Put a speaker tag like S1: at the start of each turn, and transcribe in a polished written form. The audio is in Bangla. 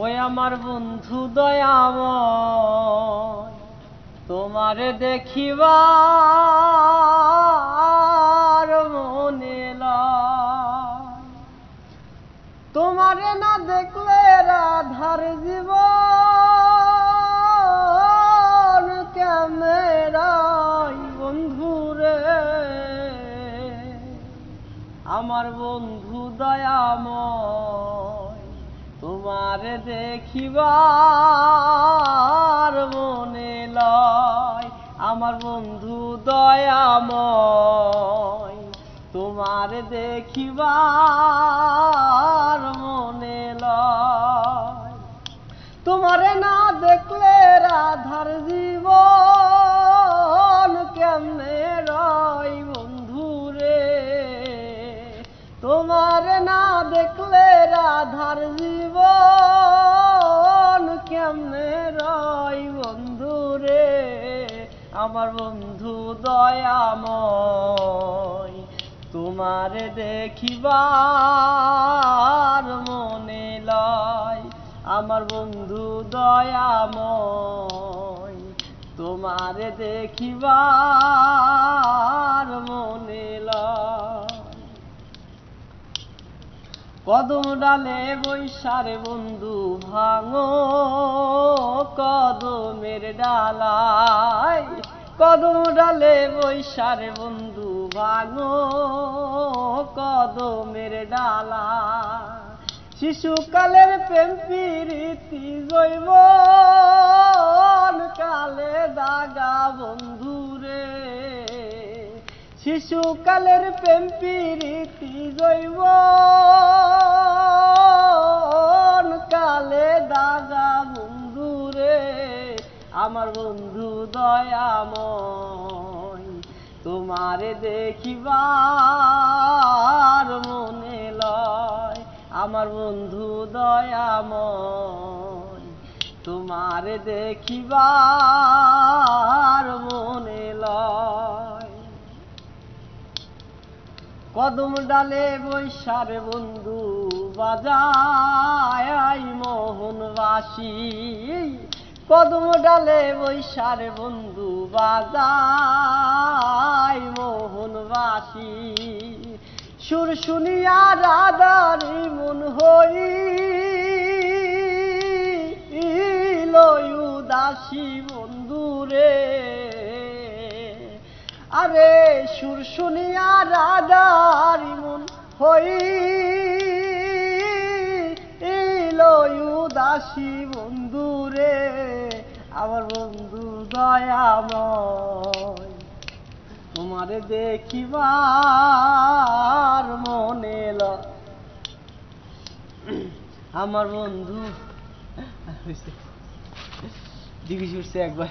S1: ওই আমার বন্ধু দয়াময় তোমারে দেখিবার মনে লয়। তোমারে না দেখলে রাধার জীবন কেমনে রয় বন্ধুরে। আমার বন্ধু দয়াময় তোমারে দেখিবার মনে লয়। আমার বন্ধু দয়াময় তোমারে দেখিবার মনে লয়। তোমারে না দেখলে রাধার জীবন কেমনে রয় বন্ধুরে। তোমারে না দেখলে রাধার জীবন কেমনে রয় বন্ধুরে। আমার বন্ধু দয়াময় তোমারে দেখিবার মনে লয়। আমার বন্ধু দয়াময় তোমারে দেখিবার মনে লয়। কদম ডালে বৈশারে বন্ধু ভাঙো কদমের ডালায়। কদম ডালে বৈশারে বন্ধু ভাঙো কদমের ডালায়। শিশুকালের প্রেম প্রীতি যৌবন কালে দাগা বন্ধুরে। শিশুকালের প্রেম প্রীতি যৌবন কালে দাগা বন্ধুরে। আমার বন্ধু দয়াময় তোমারে দেখিবার মনে লয়। আমার বন্ধু দয়াময় তোমারে দেখিবার মনে লয়। কদম ডালে বৈশারে বন্ধু বাজায় মোহন বাসি। কদম ডালে বৈশারে বন্ধু বাজায় মোহন বাসি। সুর শুনিয়া রাধারি মন হইল উদাসী বন্ধুরে। আরে সুর শুনিয়া রাধারি মন হইল উদাসী বন্ধুরে। আমার বন্ধু দয়াময় তোমারে দেখিবার মনে লয়। আমার বন্ধু দিবি ছুটছে একবার।